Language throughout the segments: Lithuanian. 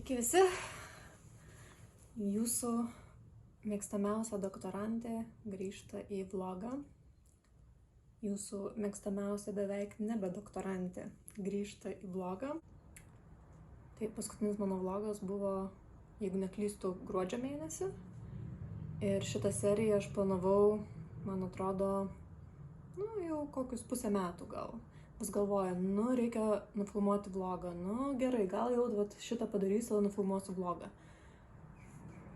Sveiki visi, jūsų mėgstamiausia doktorantė grįžta į vlogą. Jūsų mėgstamiausia beveik nebe doktorantė grįžta į vlogą. Tai paskutinis mano vlogas buvo, jeigu neklystu, gruodžio mėnesį. Ir šitą seriją aš planavau, man atrodo, jau kokius pusę metų gal. Vis galvoju, reikia nufilmuoti vlogą, gerai, gal jau šitą padarysiu, nufilmuosiu vlogą.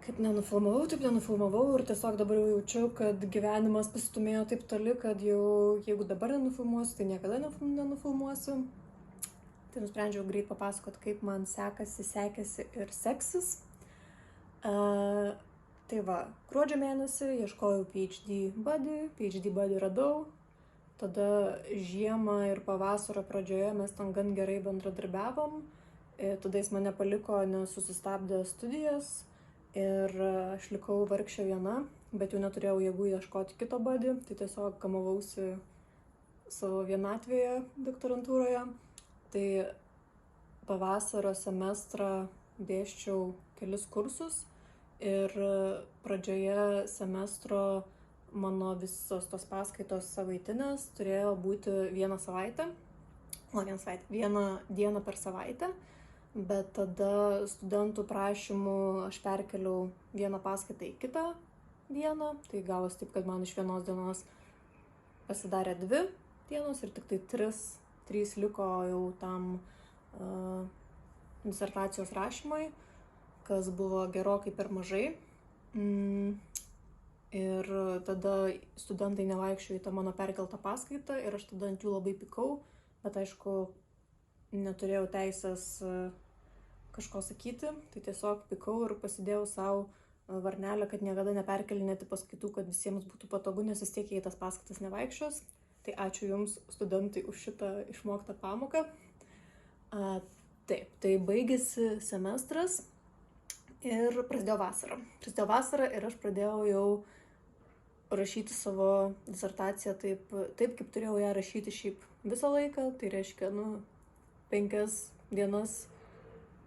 Kaip nenufilmavau, taip nenufilmavau ir tiesiog dabar jau jaučiu, kad gyvenimas pasistumėjo taip toli, kad jau jeigu dabar nenufilmuosiu, tai niekada nenufilmuosiu. Tai nusprendžiau greit papasakot, kaip man sekėsi ir seksis. Tai va, gruodžio mėnesį ieškojau PhD buddy radau. Tada žiemą ir pavasario pradžioje mes ten gan gerai bendradarbiavom. Tada jis mane paliko, nes susistabdė studijas ir aš likau vargšė viena, bet jau neturėjau jėgų ieškoti kito buddy, tai tiesiog kamavausi savo vienatvėje doktorantūroje. Tai pavasario semestrą dėsčiau kelis kursus ir pradžioje semestro mano visos tos paskaitos savaitinės turėjo būti vieną dieną per savaitę, bet tada studentų prašymų aš perkeliau vieną paskaitą į kitą dieną, tai gavosi taip, kad man iš vienos dienos pasidarė 2 dienos ir tik tai 3 liko jau tam disertacijos rašymui, kas buvo gerokai per mažai. Ir tada studentai nevaikščiojo į tą mano perkeltą paskaitą ir aš tada ant jų labai pykau, bet aišku, neturėjau teisės kažko sakyti, tai tiesiog pykau ir pasidėjau savo varnelę, kad niekada neperkelinėti paskaitų, kad visiems būtų patogu, nes vis tiek jie į tas paskaitas nevaikščios. Tai ačiū Jums, studentai, už šitą išmoktą pamoką. Taip, tai baigėsi semestras ir prasidėjo vasara ir aš pradėjau jau rašyti savo disertaciją taip, kaip turėjau ją rašyti šiaip visą laiką, tai reiškia, 5 dienas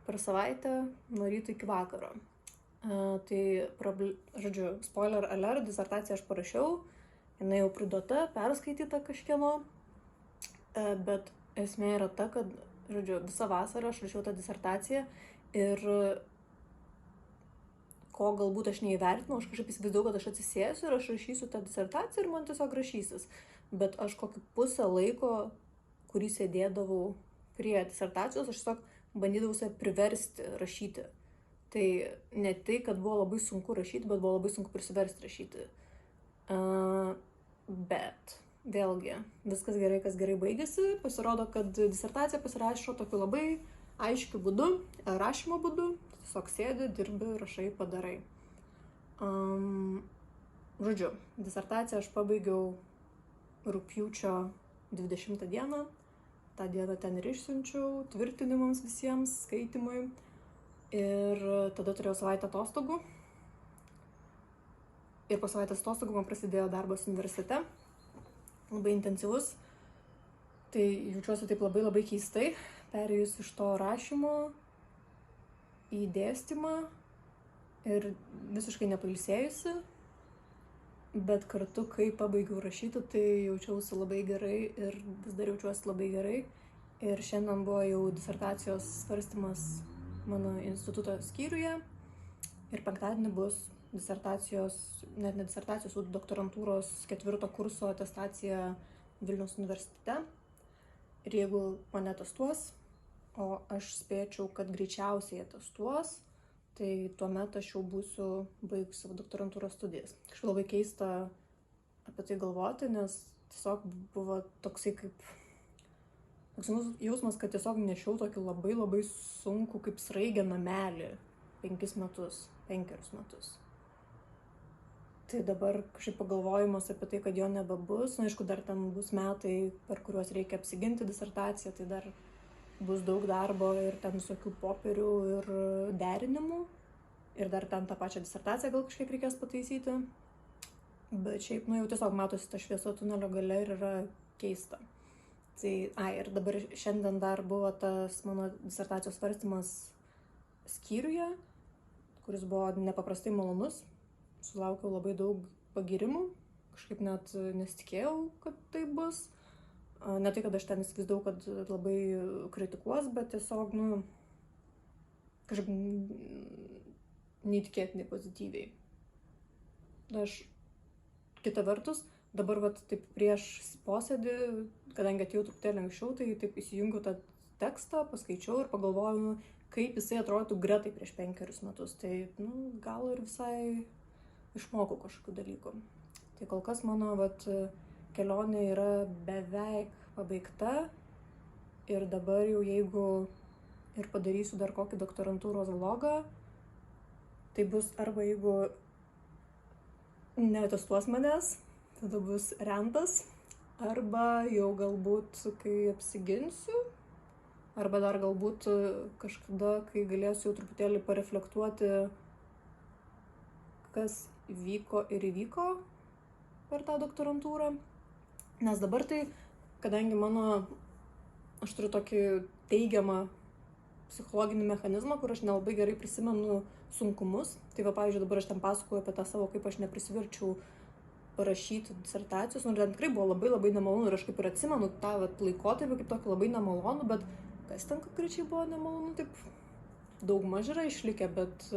per savaitę, nuo ryto iki vakaro. Žodžiu, spoiler alert, disertaciją aš parašiau, jinai jau priduota, perskaityta kažkieno, bet esmė yra ta, kad, žodžiu, visą vasarą aš rašiau tą disertaciją ir ko galbūt aš neįvertinau, aš kažkaip įsivaizdavau, kad aš atsisėsiu ir aš rašysiu tą disertaciją ir man tiesiog rašysis. Bet aš kokį pusę laiko, kurį sėdėdavau prie disertacijos, aš tiesiog bandydavau save priversti rašyti. Tai ne tai, kad buvo labai sunku rašyti, bet buvo labai sunku prisiversti rašyti. Bet vėlgi, viskas gerai, kas gerai baigėsi. Pasirodo, kad disertacija pasirašo tokiu labai aiškiu būdu, rašymo būdu. Tiesiog sėdi, dirbi, rašai, padarai. Žodžiu, disertaciją aš pabaigiau rugpjūčio 20 dieną. tą dieną ten ir išsiunčiau tvirtinimams visiems, skaitimui. Ir tada turėjau savaitę atostogų. Ir po savaitės atostogų man prasidėjo darbas universitete. Labai intensyvus. Tai jaučiuosi taip labai keistai, perėjus iš to rašymo į dėstymą ir visiškai nepailsėjusi. Bet kartu, kai pabaigiau rašyti, tai jaučiausi labai gerai ir vis dar jaučiuosi labai gerai. Ir šiandien buvo jau disertacijos svarstymas mano instituto skyriuje. Ir penktadienį bus disertacijos, net ne disertacijos, o doktorantūros 4 kurso atestacija Vilniaus universitete. Ir jeigu mane testuos, o aš spėčiau, kad greičiausiai testuos, tai tuomet aš jau būsiu baigus savo doktorantūros studijas. Kažkaip labai keista apie tai galvoti, nes tiesiog buvo toksai kaip toks jausmas, kad tiesiog nešiau tokį labai sunku kaip sraigę namelį 5 metus. Tai dabar kažkaip pagalvojimas apie tai, kad jo nebebus, aišku, dar ten bus metai, per kuriuos reikia apsiginti disertaciją, tai dar bus daug darbo ir ten visokių popierių ir derinimų. Ir dar ten tą pačią disertaciją gal kažkiek reikės pataisyti. Bet šiaip, jau tiesiog matosi ta šviesa tunelio gale ir yra keista. Tai, ir dabar šiandien dar buvo tas mano disertacijos svarstymas skyriuje, kuris buvo nepaprastai malonus. Sulaukiau labai daug pagirimų, kažkaip net nesitikėjau, kad tai bus. Ne tai, kad aš ten įsivaizdavau, kad labai kritikuos, bet tiesiog, kažkaip neįtikėtinai pozityviai. Aš, kita vertus, dabar taip prieš posėdį, kadangi atėjau truputėlį anksčiau, tai taip įsijungiau tą tekstą, paskaičiau ir pagalvojau, kaip jisai atrodytų Gretai prieš 5 metus. Tai, gal ir visai išmokau kažkokių dalykų. Tai kol kas mano kelionė yra beveik pabaigta ir dabar jau jeigu ir padarysiu dar kokį doktorantūros vlogą, tai bus arba jeigu netestuos manęs, tada bus rentas, arba jau galbūt kai apsiginsiu, arba dar galbūt kažkada, kai galėsiu jau truputėlį pareflektuoti, kas vyko ir įvyko per tą doktorantūrą. Nes dabar tai, kadangi aš turiu tokį teigiamą psichologinį mechanizmą, kur aš nelabai gerai prisimenu sunkumus. Tai pavyzdžiui, dabar aš ten pasakoju apie tą savo, kaip aš neprisiverčiau rašyti disertacijos, nors ten tikrai buvo labai labai nemalonu ir aš kaip ir atsimenu tą laikotarpį kaip tokį labai nemalonu, bet kas ten konkrečiai buvo nemalonu, taip daugmaž yra išlikę, bet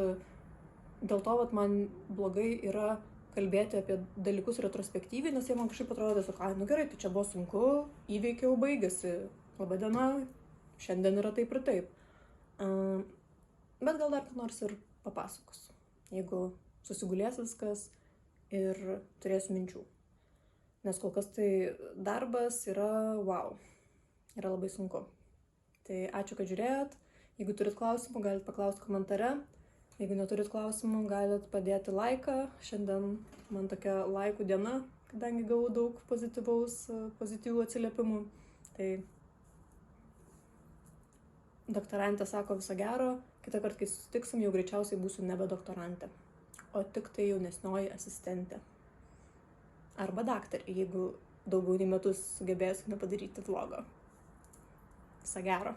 dėl to man blogai yra kalbėti apie dalykus retrospektyviai, nes jie man kažkaip atrodo tiesiog, gerai, tai čia buvo sunku, įveikiau, baigėsi, laba diena, šiandien yra taip ir taip. Bet gal dar ką nors ir papasakosiu, jeigu susigulės viskas ir turėsiu minčių. Nes kol kas tai darbas yra wow, yra labai sunku. Tai ačiū, kad žiūrėjot. Jeigu turit klausimų, galite paklausti komentare. Jeigu neturit klausimų, galite padėti laiką. Šiandien man tokia laikų diena, kadangi gavau daug pozityvių atsiliepimų. Tai doktorantė sako viso gero. Kitą kartą, kai susitiksim, jau greičiausiai būsiu nebe doktorantė, o tik tai jaunesnioji asistentė. Arba daktarė, jeigu daugiau nei metus sugebėsiu nepadaryti vlogo. Viso gero.